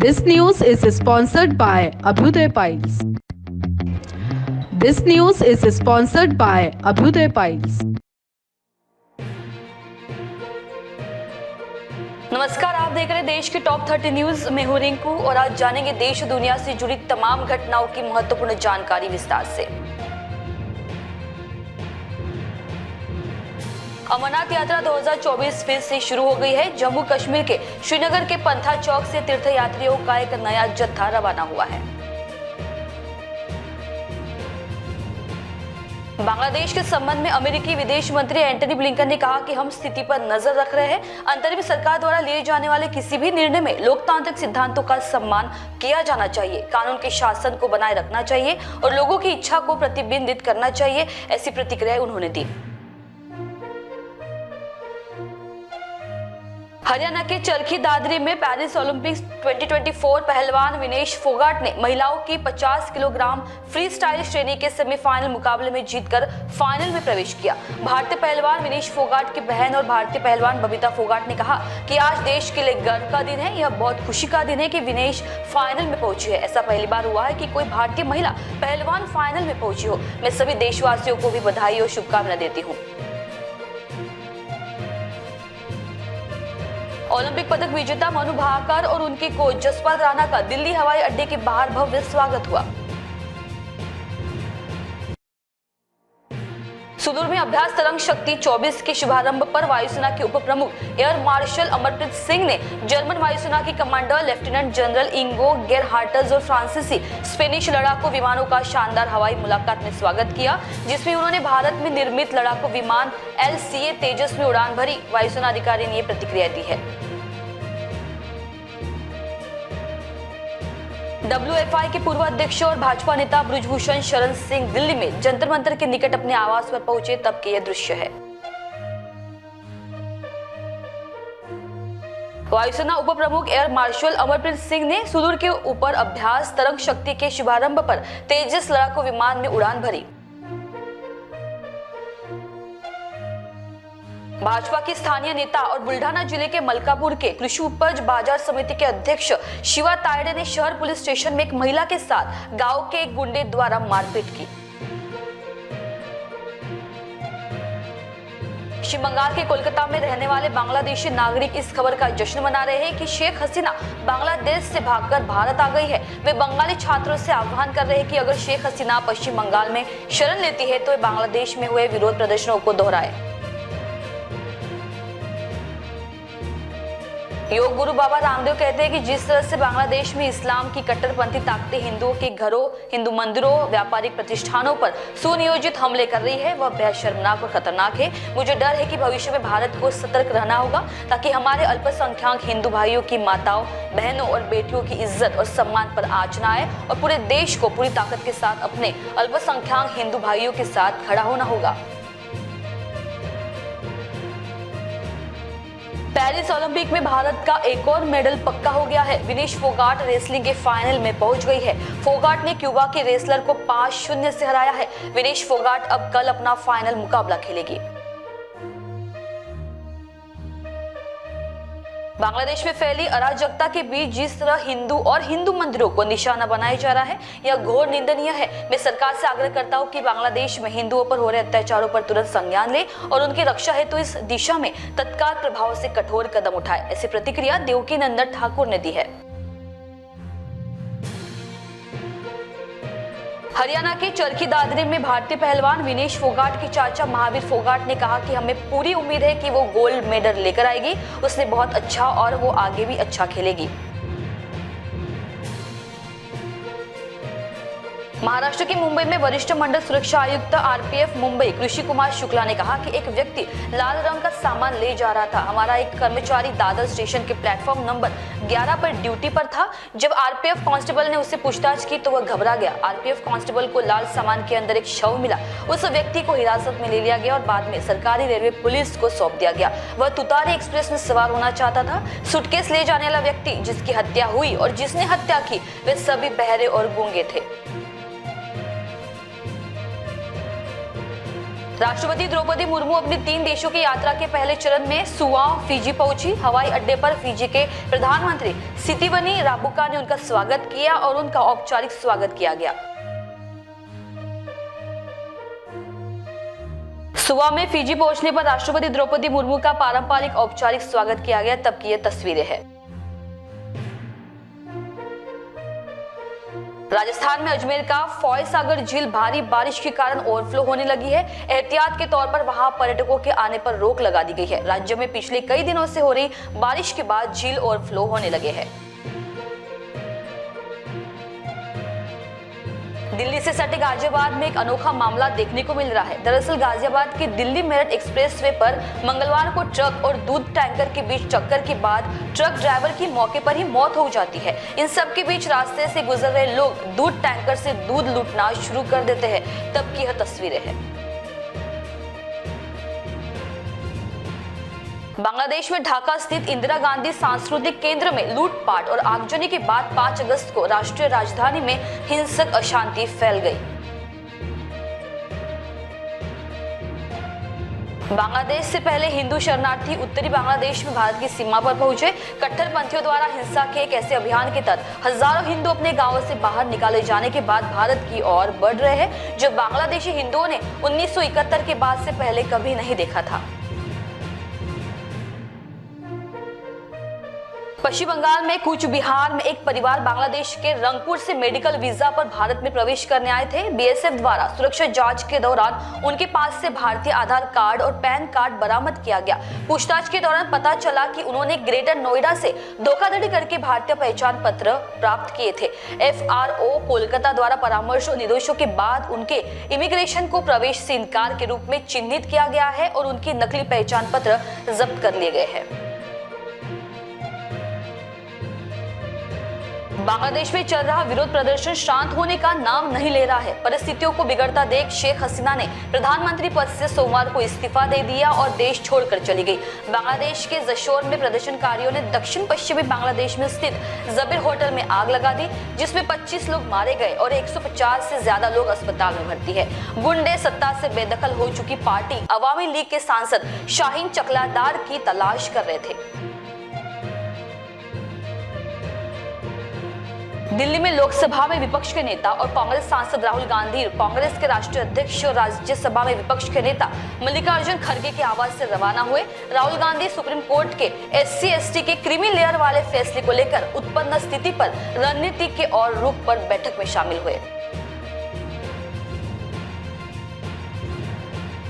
This news is sponsored by Abhyuday Piles. This news is sponsored by Abhyuday Piles. नमस्कार, आप देख रहे हैं देश की टॉप 30 न्यूज। मैं हूं रिंकू और आज जानेंगे देश और दुनिया से जुड़ी तमाम घटनाओं की महत्वपूर्ण जानकारी विस्तार से। अमरनाथ यात्रा 2024 फिर से शुरू हो गई है। जम्मू कश्मीर के श्रीनगर के पंथा चौक से तीर्थयात्रियों का एक नया जत्था रवाना हुआ है। बांग्लादेश के संबंध में अमेरिकी विदेश मंत्री एंटनी ब्लिंकन ने कहा कि हम स्थिति पर नजर रख रहे हैं। अंतरिम सरकार द्वारा लिए जाने वाले किसी भी निर्णय में लोकतांत्रिक सिद्धांतों का सम्मान किया जाना चाहिए, कानून के शासन को बनाए रखना चाहिए और लोगों की इच्छा को प्रतिबिंबित करना चाहिए, ऐसी प्रतिक्रिया उन्होंने दी। हरियाणा के चरखी दादरी में पेरिस ओलंपिक्स 2024 पहलवान विनेश फोगाट ने महिलाओं की 50 किलोग्राम फ्री स्टाइल श्रेणी के सेमीफाइनल मुकाबले में जीतकर फाइनल में प्रवेश किया। भारतीय पहलवान विनेश फोगाट की बहन और भारतीय पहलवान बबीता फोगाट ने कहा कि आज देश के लिए गर्व का दिन है। यह बहुत खुशी का दिन है कि विनेश फाइनल में पहुंची है। ऐसा पहली बार हुआ है कि कोई भारतीय महिला पहलवान फाइनल में पहुंची हो। मैं सभी देशवासियों को भी बधाई और शुभकामनाएं देती हूँ। ओलंपिक पदक विजेता मनु भाकर और उनके कोच जसपाल राणा का दिल्ली हवाई अड्डे के बाहर भव्य स्वागत हुआ। सुदूर में अभ्यास तरंग शक्ति 24 के शुभारंभ पर वायुसेना के उप प्रमुख एयर मार्शल अमरप्रीत सिंह ने जर्मन वायुसेना के कमांडर लेफ्टिनेंट जनरल इंगो गेरहार्टज और फ्रांसीसी स्पेनिश लड़ाकू विमानों का शानदार हवाई मुलाकात में स्वागत किया, जिसमें उन्होंने भारत में निर्मित लड़ाकू विमान LCA तेजस में उड़ान भरी। वायुसेना अधिकारी ने ये प्रतिक्रिया दी है। WFI के पूर्व अध्यक्ष और भाजपा नेता ब्रजभूषण शरण सिंह दिल्ली में जंतर मंतर के निकट अपने आवास पर पहुंचे तब के यह दृश्य है। वायुसेना उप प्रमुख एयर मार्शल अमरप्रीत सिंह ने सुदूर के ऊपर अभ्यास तरंग शक्ति के शुभारंभ पर तेजस लड़ाकू विमान में उड़ान भरी। भाजपा की स्थानीय नेता और बुल्ढाना जिले के मलकापुर के कृषि उपज बाजार समिति के अध्यक्ष शिवा तायडे ने शहर पुलिस स्टेशन में एक महिला के साथ गांव के एक गुंडे द्वारा मारपीट की। पश्चिम बंगाल के कोलकाता में रहने वाले बांग्लादेशी नागरिक इस खबर का जश्न मना रहे हैं कि शेख हसीना बांग्लादेश से भागकर भारत आ गई है। वे बंगाली छात्रों से आह्वान कर रहे हैं कि अगर शेख हसीना पश्चिम बंगाल में शरण लेती है तो वे बांग्लादेश में हुए विरोध प्रदर्शनों को दोहराए। योग गुरु बाबा रामदेव कहते हैं कि जिस तरह से बांग्लादेश में इस्लाम की कट्टरपंथी ताकतें हिंदुओं के घरों, हिंदू मंदिरों, व्यापारिक प्रतिष्ठानों पर सुनियोजित हमले कर रही है, वह बेहद शर्मनाक और खतरनाक है। मुझे डर है कि भविष्य में भारत को सतर्क रहना होगा ताकि हमारे अल्पसंख्यक हिंदू भाइयों की माताओं, बहनों और बेटियों की इज्जत और सम्मान पर आंच न आए और पूरे देश को पूरी ताकत के साथ अपने अल्पसंख्यक हिंदू भाइयों के साथ खड़ा होना होगा। पेरिस ओलंपिक में भारत का एक और मेडल पक्का हो गया है। विनेश फोगाट रेसलिंग के फाइनल में पहुंच गई है। फोगाट ने क्यूबा के रेसलर को 5-0 से हराया है। विनेश फोगाट अब कल अपना फाइनल मुकाबला खेलेगी। बांग्लादेश में फैली अराजकता के बीच जिस तरह हिंदू और हिंदू मंदिरों को निशाना बनाया जा रहा है, यह घोर निंदनीय है। मैं सरकार से आग्रह करता हूं कि बांग्लादेश में हिंदुओं पर हो रहे अत्याचारों पर तुरंत संज्ञान ले और उनकी रक्षा हेतु इस दिशा में तत्काल प्रभाव से कठोर कदम उठाए। ऐसी प्रतिक्रिया देवकी नंदन ठाकुर ने दी है। हरियाणा के चरखी दादरी में भारतीय पहलवान विनेश फोगाट के चाचा महावीर फोगाट ने कहा कि हमें पूरी उम्मीद है कि वो गोल्ड मेडल लेकर आएगी। उसने बहुत अच्छा और वो आगे भी अच्छा खेलेगी। महाराष्ट्र के मुंबई में वरिष्ठ मंडल सुरक्षा आयुक्त RPF मुंबई कृषि कुमार शुक्ला ने कहा कि एक व्यक्ति लाल रंग का सामान ले जा रहा था। हमारा एक कर्मचारी दादर स्टेशन के प्लेटफॉर्म नंबर 11 पर ड्यूटी पर था। जब RPF कांस्टेबल ने उससे पूछताछ की तो वह घबरा गया। RPF कांस्टेबल को लाल सामान के अंदर एक शव मिला। उस व्यक्ति को हिरासत में ले लिया गया और बाद में सरकारी रेलवे पुलिस को सौंप दिया गया। वह तुतारी एक्सप्रेस में सवार होना चाहता था। सूटकेस ले जाने वाला व्यक्ति जिसकी हत्या हुई और जिसने हत्या की वे सभी बहरे और गूंगे थे। राष्ट्रपति द्रौपदी मुर्मू अपनी 3 देशों की यात्रा के पहले चरण में सुआ, फिजी पहुंची। हवाई अड्डे पर फिजी के प्रधानमंत्री सितिवनी राबुका ने उनका स्वागत किया और उनका औपचारिक स्वागत किया गया। सुआ में फिजी पहुंचने पर राष्ट्रपति द्रौपदी मुर्मू का पारंपरिक औपचारिक स्वागत किया गया, तब की ये तस्वीरें हैं। राजस्थान में अजमेर का फॉय सागर झील भारी बारिश के कारण ओवरफ्लो होने लगी है। एहतियात के तौर पर वहां पर्यटकों के आने पर रोक लगा दी गई है। राज्य में पिछले कई दिनों से हो रही बारिश के बाद झील ओवरफ्लो होने लगे हैं। दिल्ली से सटे गाजियाबाद में एक अनोखा मामला देखने को मिल रहा है। दरअसल गाजियाबाद के दिल्ली मेरठ एक्सप्रेसवे पर मंगलवार को ट्रक और दूध टैंकर के बीच टक्कर के बाद ट्रक ड्राइवर की मौके पर ही मौत हो जाती है। इन सब के बीच रास्ते से गुजर रहे लोग दूध टैंकर से दूध लूटना शुरू कर देते हैं, तब की यह तस्वीरें हैं। बांग्लादेश में ढाका स्थित इंदिरा गांधी सांस्कृतिक केंद्र में लूटपाट और आगजनी के बाद 5 अगस्त को राष्ट्रीय राजधानी में हिंसक अशांति फैल गई। बांग्लादेश से पहले हिंदू शरणार्थी उत्तरी बांग्लादेश में भारत की सीमा पर पहुंचे। कट्टरपंथियों द्वारा हिंसा के एक ऐसे अभियान के तहत हजारों हिंदू अपने गांवों से बाहर निकाले जाने के बाद भारत की ओर बढ़ रहे हैं, जो बांग्लादेशी हिंदुओं ने 1971 के बाद से पहले कभी नहीं देखा था। पश्चिम बंगाल में कूच बिहार में एक परिवार बांग्लादेश के रंगपुर से मेडिकल वीजा पर भारत में प्रवेश करने आए थे। बीएसएफ द्वारा सुरक्षा जांच के दौरान उनके पास से भारतीय आधार कार्ड और पैन कार्ड बरामद किया गया। पूछताछ के दौरान पता चला कि उन्होंने ग्रेटर नोएडा से धोखाधड़ी करके भारतीय पहचान पत्र प्राप्त किए थे। एफआरओ कोलकाता द्वारा परामर्श और निर्देशों के बाद उनके इमिग्रेशन को प्रवेश से इनकार के रूप में चिन्हित किया गया है और उनकी नकली पहचान पत्र जब्त कर लिए गए हैं। बांग्लादेश में चल रहा विरोध प्रदर्शन शांत होने का नाम नहीं ले रहा है। परिस्थितियों को बिगड़ता देख शेख हसीना ने प्रधानमंत्री पद से सोमवार को इस्तीफा दे दिया और देश छोड़कर चली गई। बांग्लादेश के जशोर में प्रदर्शनकारियों ने दक्षिण पश्चिमी बांग्लादेश में स्थित जबीर होटल में आग लगा दी, जिसमें 25 लोग मारे गए और 150 से ज्यादा लोग अस्पताल में भर्ती है। गुंडे सत्ता से बेदखल हो चुकी पार्टी अवामी लीग के सांसद शाहीन चकलादार की तलाश कर रहे थे। दिल्ली में लोकसभा में विपक्ष के नेता और कांग्रेस सांसद राहुल गांधी कांग्रेस के राष्ट्रीय अध्यक्ष और राज्यसभा में विपक्ष के नेता मल्लिकार्जुन खड़गे के आवास से रवाना हुए। राहुल गांधी सुप्रीम कोर्ट के SC/ST के क्रीमी लेयर वाले फैसले को लेकर उत्पन्न स्थिति पर रणनीति के और रुख पर बैठक में शामिल हुए।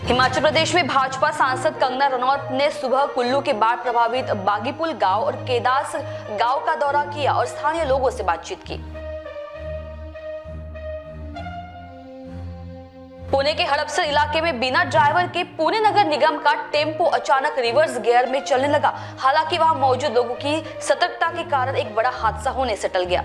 हिमाचल प्रदेश में भाजपा सांसद कंगना रनौत ने सुबह कुल्लू के बाढ़ प्रभावित बागीपुल गांव और केदास गांव का दौरा किया और स्थानीय लोगों से बातचीत की। पुणे के हड़पसर इलाके में बिना ड्राइवर के पुणे नगर निगम का टेम्पो अचानक रिवर्स गियर में चलने लगा। हालांकि वहां मौजूद लोगों की सतर्कता के कारण एक बड़ा हादसा होने से टल गया।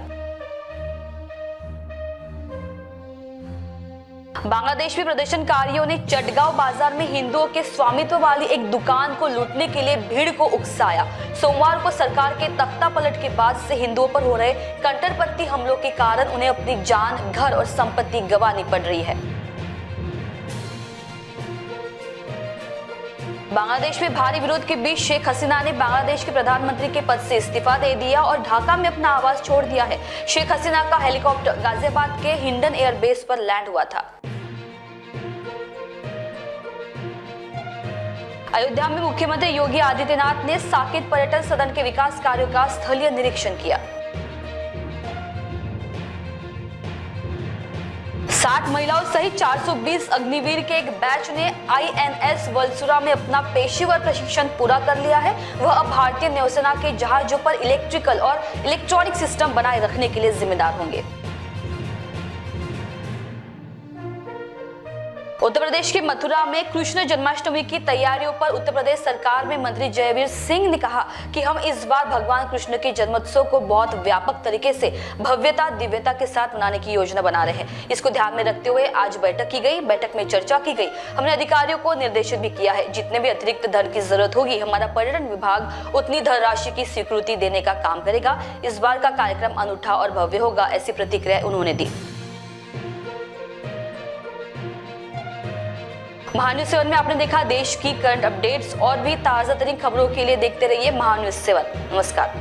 बांग्लादेश में प्रदर्शनकारियों ने चटगांव बाजार में हिंदुओं के स्वामित्व वाली एक दुकान को लूटने के लिए भीड़ को उकसाया। सोमवार को सरकार के तख्ता पलट के बाद से हिंदुओं पर हो रहे कट्टरपंथी हमलों के कारण उन्हें अपनी जान, घर और संपत्ति गंवानी पड़ रही है। बांग्लादेश में भारी विरोध के बीच शेख हसीना ने बांग्लादेश के प्रधानमंत्री के पद से इस्तीफा दे दिया और ढाका में अपना आवास छोड़ दिया है। शेख हसीना का हेलीकॉप्टर गाजियाबाद के हिंडन एयरबेस पर लैंड हुआ था। अयोध्या में मुख्यमंत्री योगी आदित्यनाथ ने साकेत पर्यटन सदन के विकास कार्यों का स्थलीय निरीक्षण किया। 60 महिलाओं सहित 420 अग्निवीर के एक बैच ने INS वलसुरा में अपना पेशेवर प्रशिक्षण पूरा कर लिया है। वह अब भारतीय नौसेना के जहाजों पर इलेक्ट्रिकल और इलेक्ट्रॉनिक सिस्टम बनाए रखने के लिए जिम्मेदार होंगे। उत्तर प्रदेश के मथुरा में कृष्ण जन्माष्टमी की तैयारियों पर उत्तर प्रदेश सरकार में मंत्री जयवीर सिंह ने कहा कि हम इस बार भगवान कृष्ण के जन्मोत्सव को बहुत व्यापक तरीके से भव्यता दिव्यता के साथ मनाने की योजना बना रहे हैं। इसको ध्यान में रखते हुए आज बैठक की गई। बैठक में चर्चा की गई। हमने अधिकारियों को निर्देशित भी किया है, जितने भी अतिरिक्त धन की जरूरत होगी हमारा पर्यटन विभाग उतनी धनराशि की स्वीकृति देने का काम करेगा। इस बार का कार्यक्रम अनूठा और भव्य होगा, ऐसी प्रतिक्रिया उन्होंने दी। महान्यूज 7 में आपने देखा देश की करंट अपडेट्स और भी ताजा तरीन खबरों के लिए देखते रहिए महान्यूज 7। नमस्कार।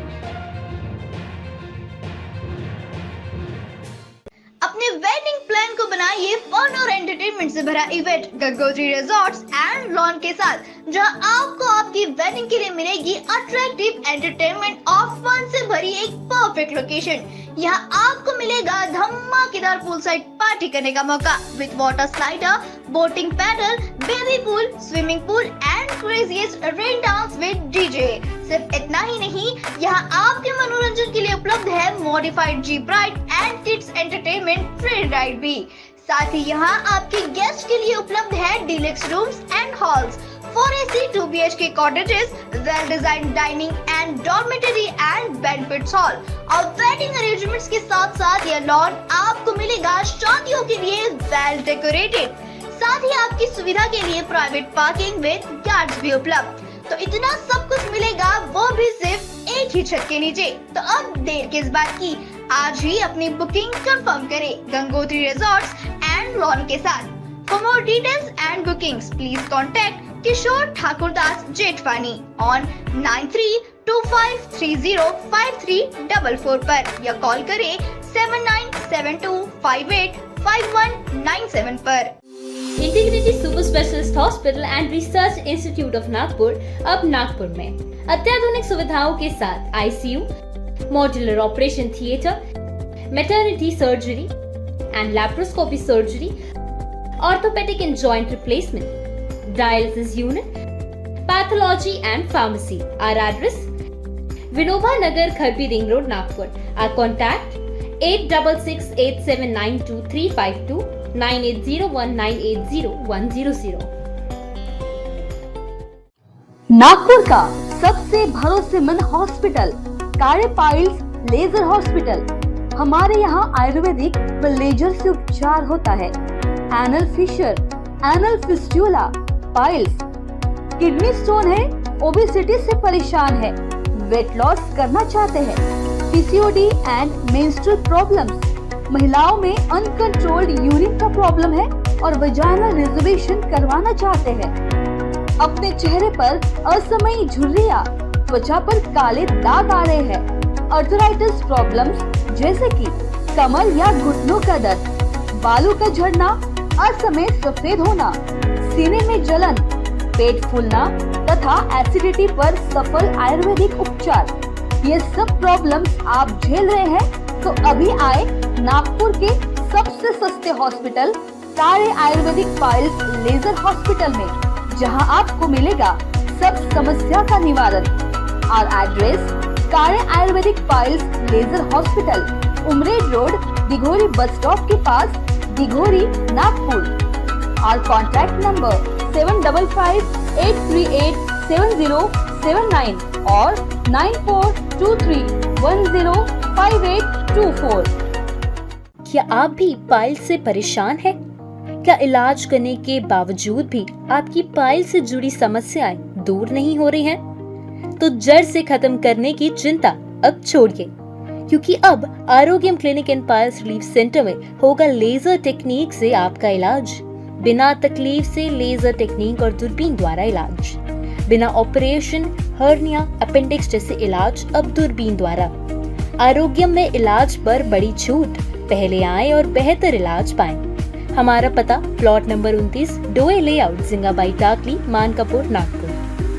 अपने वेडिंग प्लान को बनाइए फन और एंटरटेनमेंट से भरा event Gangotri resorts and lawn के साथ, जहां आपको आपकी वेडिंग के लिए मिलेगी अट्रैक्टिव एंटरटेनमेंट और फन से भरी एक परफेक्ट लोकेशन। यहाँ आपको मिलेगा धमाकेदार पूल साइड पार्टी करने का मौका with water slider, boating pedal, baby pool, swimming pool and craziest rain dance with DJ. सिर्फ इतना ही नहीं, यहाँ आपके मनोरंजन के लिए उपलब्ध है modified jeep ride and kids entertainment free ride भी। साथ ही यहाँ आपके गेस्ट के लिए उपलब्ध है deluxe rooms and halls, 4 AC 2 BHK cottages, well designed dining and dormitory and banquet hall और वेडिंग अरेंजमेंट्स के साथ साथ यह लॉन आपको मिलेगा शादियों के लिए वेल डेकोरेटेड। साथ ही आपकी सुविधा के लिए प्राइवेट पार्किंग विद गार्ड्स भी उपलब्ध। तो इतना सब कुछ मिलेगा, वो भी सिर्फ एक ही छत के नीचे। तो अब देर किस बात की, आज ही अपनी बुकिंग कंफर्म करें गंगोत्री रिजॉर्ट्स एंड लॉन के साथ। For more details and bookings, please contact Kishore Thakurdas Jetwani on 9325305344 पर या कॉल करें 7972585197 पर। Integrated super specialist hospital and research institute of Nagpur अब नागपुर में अत्याधुनिक सुविधाओं के साथ ICU, modular operation theatre, maternity surgery and laparoscopy surgery, orthopaedic and joint replacement, dialysis unit, pathology and pharmacy. Our address: Vinova Nagar, Kharbi Ring Road, Nagpur. Our contact: 8668792352 9801980100। Nagpur का सबसे भरोसेमंद hospital कार्य पाइल्स लेजर हॉस्पिटल। हमारे यहाँ आयुर्वेदिक व laser से उपचार होता है। Anal fissure, anal fistula, piles, kidney stone है, ओबेसिटी से परेशान है, वेट लॉस करना चाहते हैं, PCOD एंड मेंस्ट्रुअल प्रॉब्लम्स, महिलाओं में अनकंट्रोल्ड यूरिन का प्रॉब्लम है और वजाइनल रिजर्वेशन करवाना चाहते हैं, अपने चेहरे पर असमयी झुर्रियां, त्वचा पर काले दाग आ रहे हैं, अर्थराइटिस प्रॉब्लम्स जैसे कि कमर या घुटनों का दर्द, बालों का झड़ना, असमय सफेद होना, सीने में जलन, पेट फूलना तथा एसिडिटी पर सफल आयुर्वेदिक उपचार, ये सब प्रॉब्लम्स आप झेल रहे हैं तो अभी आए नागपुर के सबसे सस्ते हॉस्पिटल कार्य आयुर्वेदिक पाइल्स लेजर हॉस्पिटल में, जहां आपको मिलेगा सब समस्या का निवारण। और एड्रेस: कार्य आयुर्वेदिक piles laser hospital, Umred road, Dighori bus stop के पास, Dighori, Nagpur. Our contact number 7558387079 और 9423105824। क्या आप भी पाइल्स से परेशान हैं? क्या इलाज करने के बावजूद भी आपकी पाइल्स से जुड़ी समस्याएं दूर नहीं हो रही हैं? तो जड़ से खत्म करने की चिंता अब छोड़िए, क्योंकि अब Arogyam clinic and piles relief centre में होगा लेजर टेक्निक से आपका इलाज। बिना तकलीफ से लेजर टेक्निक और दूरबीन द्वारा इलाज, बिना ऑपरेशन, हर्निया, अपेंडिक्स जैसे इलाज अब दूरबीन द्वारा। आरोग्यम में इलाज पर बड़ी छूट, पहले आए और बेहतर इलाज पाएं। हमारा पता: प्लॉट नंबर 29, डोए लेआउट, जिंगाबाई टाकली, मानकापुर, नागपुर।